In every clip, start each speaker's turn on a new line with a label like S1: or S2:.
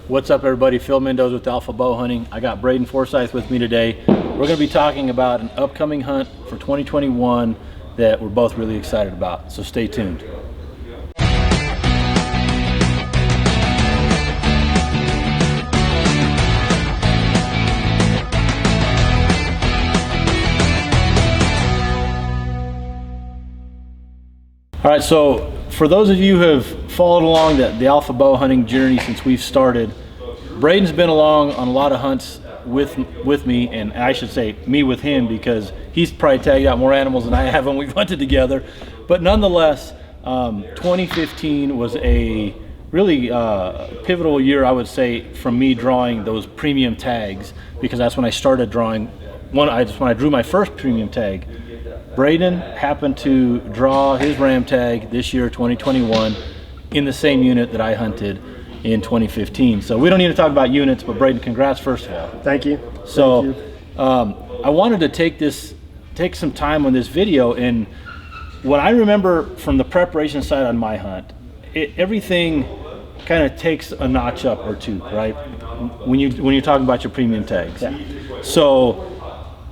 S1: What's up, everybody? Phil Mendoza with Alpha Bowhunting. I got Braden Forsyth with me today. We're going to be talking about an upcoming hunt for 2021 that we're both really excited about, so stay tuned. All right, so for those of you who have followed along the Alpha Bow hunting journey since we've started, Braden's been along on a lot of hunts with me, and I should say me with him, because he's probably tagged out more animals than I have when we've hunted together. But nonetheless, 2015 was a really pivotal year, I would say, from me drawing those premium tags, because that's when I started drawing. When I drew my first premium tag, Braden happened to draw his ram tag this year, 2021, in the same unit that I hunted in 2015. So we don't need to talk about units, but Braden, congrats first of all.
S2: Thank you.
S1: So I wanted to take some time on this video, and what I remember from the preparation side on my hunt, everything kind of takes a notch up or two, right? When you're talking about your premium tags.
S2: Yeah.
S1: So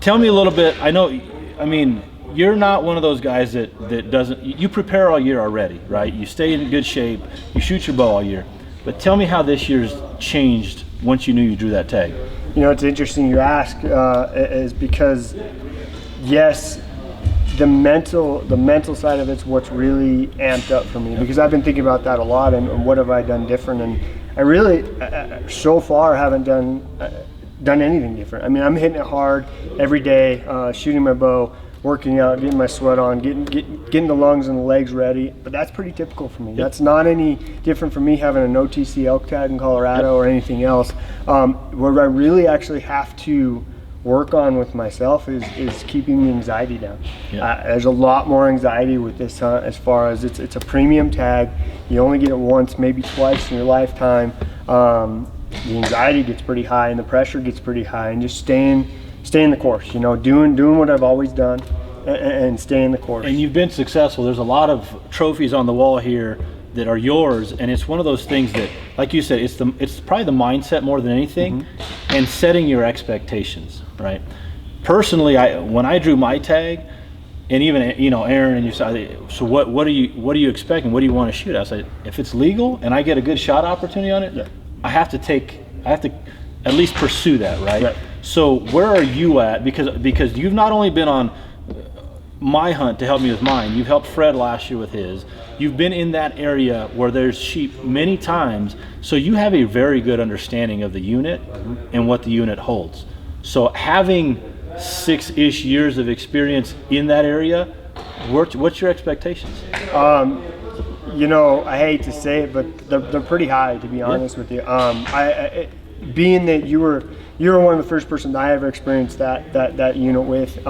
S1: tell me a little bit. I mean, you're not one of those guys that doesn't, you prepare all year already, right? You stay in good shape, you shoot your bow all year. But tell me how this year's changed once you knew you drew that tag.
S2: You know, it's interesting you ask, is because, yes, the mental side of it's what's really amped up for me, because I've been thinking about that a lot, and what have I done different, and I really, so far, haven't done anything different. I mean, I'm hitting it hard every day, shooting my bow, working out, getting my sweat on, getting the lungs and the legs ready, but that's pretty typical for me. Yep. That's not any different from me having an OTC elk tag in Colorado or anything else. What I really actually have to work on with myself is keeping the anxiety down. Yep. There's a lot more anxiety with this hunt, as far as it's a premium tag. You only get it once, maybe twice in your lifetime. The anxiety gets pretty high and the pressure gets pretty high, and just staying the course, you know, doing what I've always done, and staying the course.
S1: And you've been successful. There's a lot of trophies on the wall here that are yours, and it's one of those things that, like you said, it's probably the mindset more than anything, and setting your expectations, right? Personally, when I drew my tag, and even, you know, Aaron and you said, so what are you expecting? What do you want to shoot? I said, if it's legal and I get a good shot opportunity on it, yeah, I have to at least pursue that, right? So where are you at? Because you've not only been on my hunt to help me with mine, you've helped Fred last year with his. You've been in that area where there's sheep many times, so you have a very good understanding of the unit and what the unit holds. So having 6-ish years of experience in that area, what's your expectations?
S2: You know, I hate to say it, but they're pretty high, to be honest with you. Being that you were one of the first persons I ever experienced that unit with,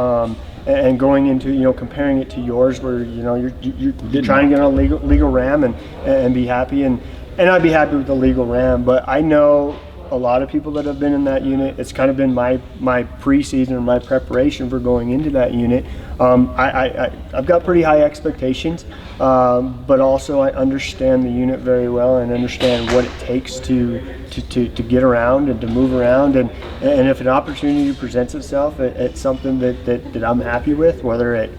S2: and going into, you know, comparing it to yours, where, you know, you're trying to get on a legal ram and be happy, and I'd be happy with the legal ram. But I know a lot of people that have been in that unit. It's kind of been my preseason and my preparation for going into that unit. I've got pretty high expectations, but also I understand the unit very well, and understand what it takes to get around and to move around, and if an opportunity presents itself at something that I'm happy with, whether it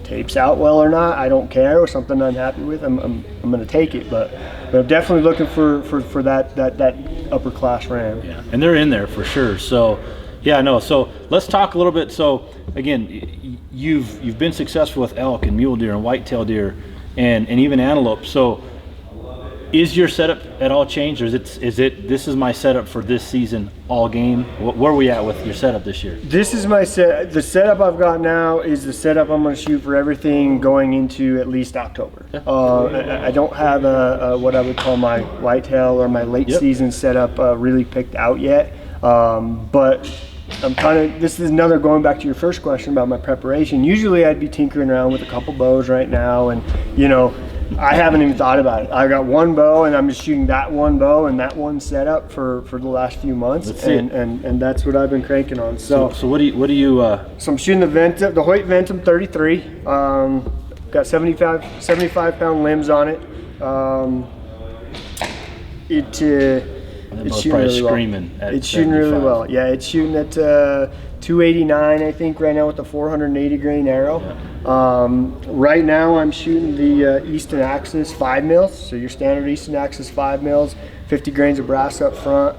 S2: tapes out well or not, I don't care, or something I'm happy with, I'm going to take it. But I'm definitely looking for that upper class ram.
S1: Yeah, and they're in there for sure. So yeah, no. So let's talk a little bit. So again, you've been successful with elk and mule deer and whitetail deer and even antelope. So is your setup at all changed, or is it this is my setup for this season, all game? Where are we at with your setup this year?
S2: This is my set. The setup I've got now is the setup I'm going to shoot for everything going into at least October. Yeah. I don't have what I would call my whitetail or my late season setup really picked out yet, but I'm this is another, going back to your first question about my preparation. Usually I'd be tinkering around with a couple bows right now, and, you know, I haven't even thought about it. I got one bow, and I'm just shooting that one bow and that one setup for the last few months, and that's what I've been cranking on. So
S1: what do you?
S2: So I'm shooting the Hoyt Ventum 33. Got 75 pound limbs on it.
S1: It's probably screaming at
S2: It's shooting really well. Yeah, it's shooting at 289, I think, right now with the 480 grain arrow. Yeah. Right now, I'm shooting the Easton Axis 5 mils, so your standard Easton Axis 5 mils, 50 grains of brass up front.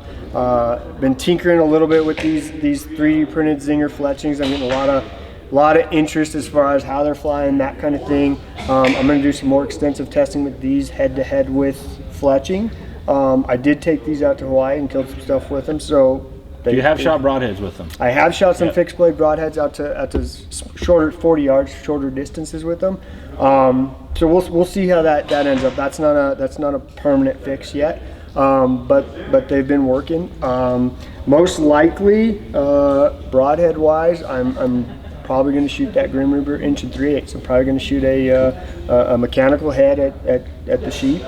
S2: Been tinkering a little bit with these 3D printed Zinger fletchings. I'm getting a lot of interest as far as how they're flying, that kind of thing. I'm going to do some more extensive testing with these head-to-head with fletching. I did take these out to Hawaii and killed some stuff with them. So
S1: do you have shot broadheads with them?
S2: I have shot some fixed blade broadheads out to shorter 40 yards, shorter distances with them. So we'll see how that ends up. That's not a permanent fix yet, but they've been working. Most likely, broadhead wise, I'm probably going to shoot that Grim Reaper 1 3/8. I'm probably going to shoot a mechanical head at the sheep.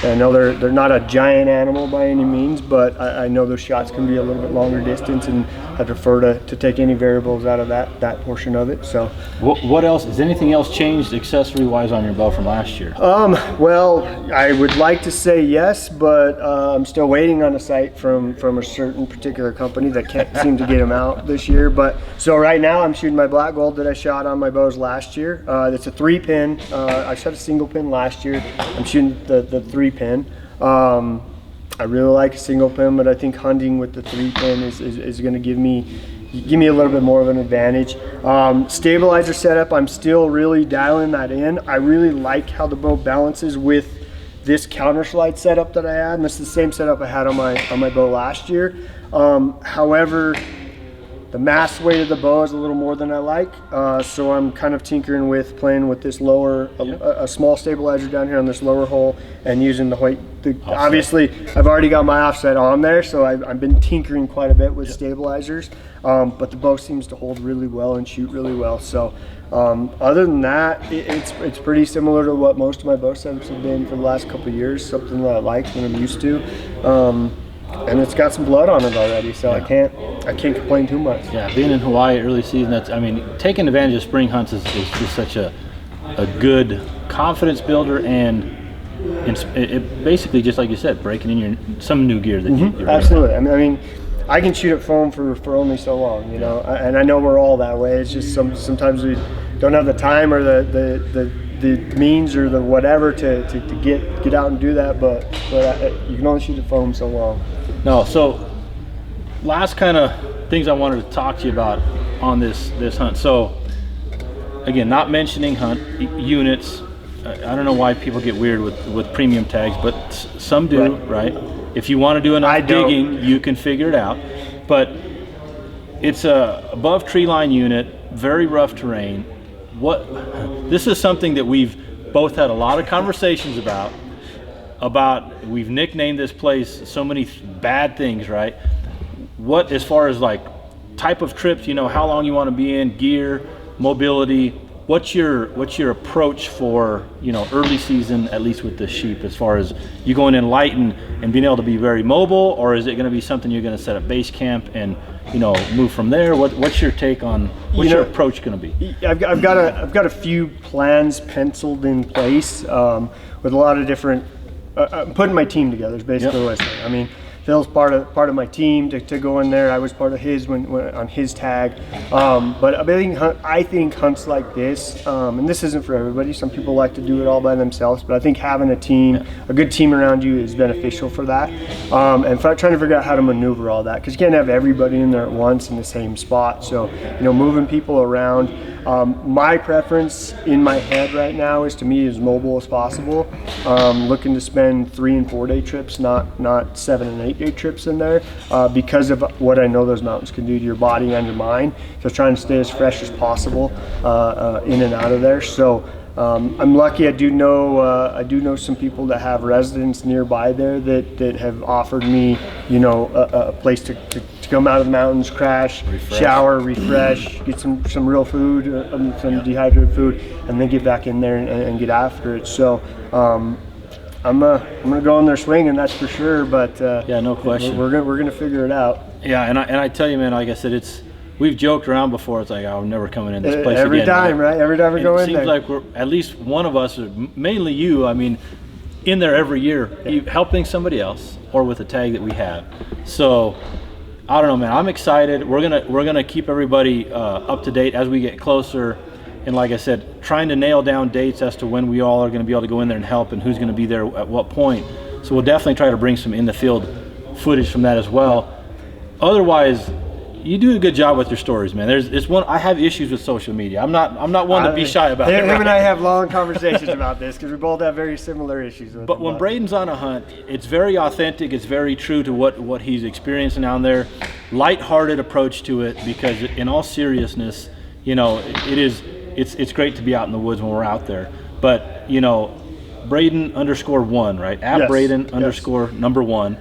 S2: I know they're not a giant animal by any means, but I know those shots can be a little bit longer distance, and I prefer to take any variables out of that portion of it. So,
S1: what else? Has anything else changed accessory-wise on your bow from last year?
S2: Well, I would like to say yes, but I'm still waiting on a sight from a certain particular company that can't seem to get them out this year. But so right now I'm shooting my black gold that I shot on my bows last year. It's a 3-pin. I shot a single pin last year. I'm shooting the 3-pin. I really like a single pin, but I think hunting with the 3-pin is going to give me a little bit more of an advantage. Stabilizer setup, I'm still really dialing that in. I really like how the bow balances with this counter slide setup that I had, and this is the same setup I had on my bow last year. However, the mass weight of the bow is a little more than I like, so I'm kind of tinkering with playing with this lower, a small stabilizer down here on this lower hole, and using the weight. Obviously, I've already got my offset on there, so I've been tinkering quite a bit with stabilizers, but the bow seems to hold really well and shoot really well. So other than that, it's pretty similar to what most of my bow setups have been for the last couple of years, something that I like and I'm used to. And it's got some blood on it already, so I can't complain too much.
S1: Yeah, being in Hawaii early season, taking advantage of spring hunts is just such a good confidence builder, and it basically, just like you said, breaking in some new gear that you
S2: absolutely. I mean, I can shoot at foam for only so long, you know, and I know we're all that way. It's just sometimes we don't have the time or the means or the whatever to get out and do that, but you can only shoot at foam so long.
S1: No, so last kind of things I wanted to talk to you about on this hunt. So again, not mentioning hunt units. I don't know why people get weird with premium tags, but some do, right? If you want to do enough digging, you can figure it out. But it's a above tree line unit, very rough terrain. This is something that we've both had a lot of conversations about. We've nicknamed this place so many bad things, right? What, as far as like type of trips, how long you want to be in, gear, mobility, what's your approach for, early season, at least with the sheep, as far as you going in light and being able to be very mobile, or is it going to be something you're going to set up base camp and move from there? What's your take on what's your approach going to be?
S2: I've got a few plans penciled in place with a lot of different. I'm putting my team together is basically what I say. I mean, Phil's part of my team to go in there. I was part of his when on his tag. But I think hunts like this, and this isn't for everybody. Some people like to do it all by themselves, but I think having a team, a good team around you, is beneficial for that. And trying to figure out how to maneuver all that, because you can't have everybody in there at once in the same spot. So moving people around. My preference in my head right now is to be as mobile as possible. Looking to spend 3 and 4 day trips, not 7 and 8 day trips in there, because of what I know those mountains can do to your body and your mind. So trying to stay as fresh as possible in and out of there. So I'm lucky. I do know some people that have residents nearby there that have offered me, a place to come out of the mountains, crash, shower, refresh, get some real food, some dehydrated food, and then get back in there and get after it. So I'm gonna go in there swinging, that's for sure. But
S1: yeah, no question.
S2: We're gonna figure it out.
S1: Yeah, and I tell you, man, like I said, we've joked around before. It's like, I'm never coming in this place
S2: every
S1: again.
S2: Time, right? Every time we go in there.
S1: It seems like we're, at least one of us, mainly you. I mean, in there every year, helping somebody else or with a tag that we have. So I don't know, man. I'm excited. We're gonna keep everybody up to date as we get closer. And like I said, trying to nail down dates as to when we all are going to be able to go in there and help, and who's going to be there at what point. So we'll definitely try to bring some in the field footage from that as well. Otherwise, you do a good job with your stories, man. I have issues with social media. I'm not one to be shy about it.
S2: Him and I have long conversations about this because we both have very similar issues with it.
S1: But when Braden's on a hunt, it's very authentic. It's very true to what he's experiencing down there. Lighthearted approach to it, because in all seriousness, you know, it's great to be out in the woods when we're out there. But, you know, Braden_1, right? At
S2: Yes.
S1: Braden_1.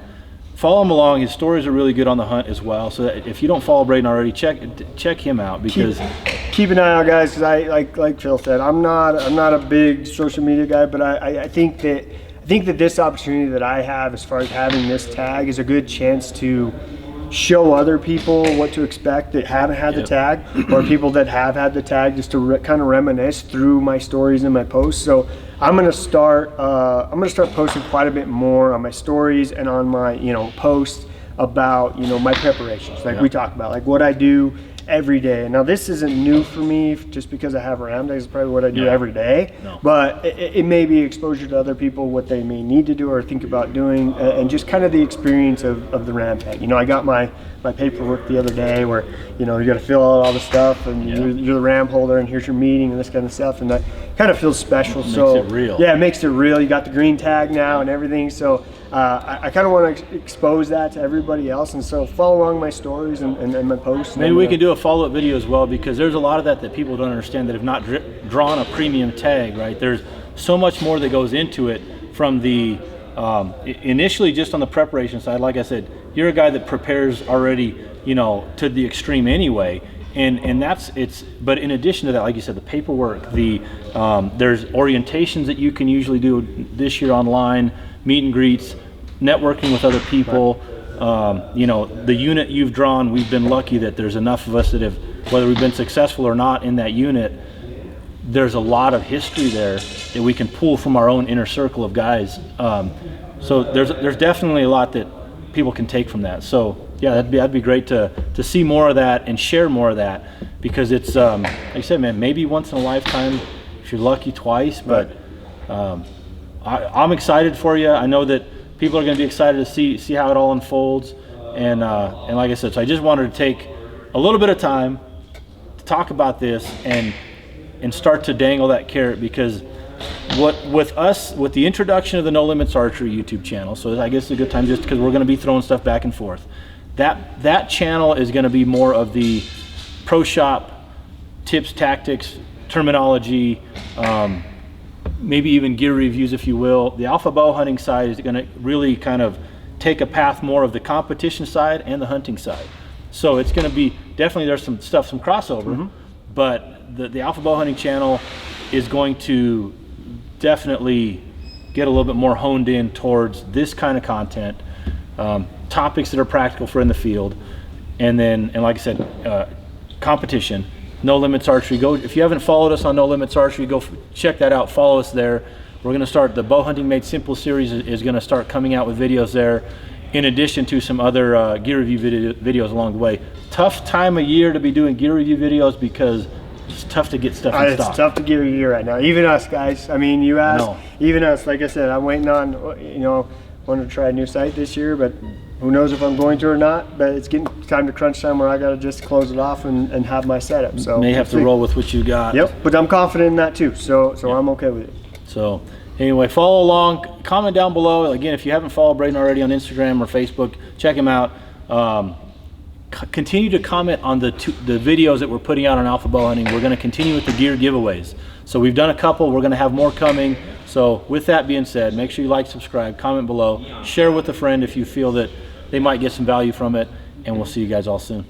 S1: Follow him along. His stories are really good on the hunt as well. So if you don't follow Braden already, check him out, because
S2: keep an eye out, guys. Because I like Phil said, I'm not a big social media guy, but I think that this opportunity that I have as far as having this tag is a good chance to show other people what to expect that haven't had the tag, or people that have had the tag, just to kind of reminisce through my stories and my posts. So I'm gonna start posting quite a bit more on my stories and on my posts about my preparations, like we talked about, like what I do every day. Now this isn't new for me, just because I have ram tags. It's probably what I do every day. But it may be exposure to other people, what they may need to do or think about doing, and just kind of the experience of the ram tag. I got my paperwork the other day where you got to fill out all the stuff, and you're the ram holder, and here's your meeting and this kind of stuff, and that kind of feels special.
S1: Makes it real.
S2: Yeah, it makes it real. You got the green tag now and everything. So I kind of want to expose that to everybody else, and so follow along my stories and my posts.
S1: Maybe we can do a follow-up video as well, because there's a lot of that people don't understand, that have not drawn a premium tag, right? There's so much more that goes into it, from the initially just on the preparation side. Like I said, you're a guy that prepares already, to the extreme anyway. And but in addition to that, like you said, the paperwork, there's orientations that you can usually do this year online, meet and greets, networking with other people. The unit you've drawn, we've been lucky that there's enough of us that have, whether we've been successful or not in that unit, there's a lot of history there that we can pull from our own inner circle of guys. So there's definitely a lot that people can take from that. So yeah, that'd be great to see more of that and share more of that, because it's like I said, man, maybe once in a lifetime, if you're lucky, twice. But I'm excited for you. I know that people are going to be excited to see how it all unfolds, and like I said, so I just wanted to take a little bit of time to talk about this and start to dangle that carrot, because with the introduction of the No Limits Archery YouTube channel, so I guess it's a good time, just because we're going to be throwing stuff back and forth. That channel is going to be more of the pro shop tips, tactics, terminology, maybe even gear reviews, if you will. The Alpha Bow Hunting side is going to really kind of take a path more of the competition side and the hunting side. So it's going to be, definitely there's some crossover, but the Alpha Bow Hunting channel is going to definitely get a little bit more honed in towards this kind of content, topics that are practical for in the field, and like I said, competition. No Limits Archery. Go, if you haven't followed us on No Limits Archery, go check that out. Follow us there. We're going to start the Bow Hunting Made Simple series is going to start coming out with videos there, in addition to some other gear review videos along the way. Tough time of year to be doing gear review videos, because it's tough to get stuff in stock.
S2: It's tough to get a year right now. Even us, guys. I mean, you asked. Even us. Like I said, I'm waiting on. Wanted to try a new site this year, but who knows if I'm going to or not. But it's getting time to crunch time where I got to just close it off and have my setup. So
S1: may have to roll with what you got.
S2: Yep. But I'm confident in that too. So I'm okay with it.
S1: So anyway, follow along. Comment down below. Again, if you haven't followed Braden already on Instagram or Facebook, check him out. Continue to comment on the videos that we're putting out on Alpha Bow Hunting. We're going to continue with the gear giveaways. So we've done a couple. We're going to have more coming. So with that being said, make sure you like, subscribe, comment below, share with a friend if you feel that they might get some value from it, and we'll see you guys all soon.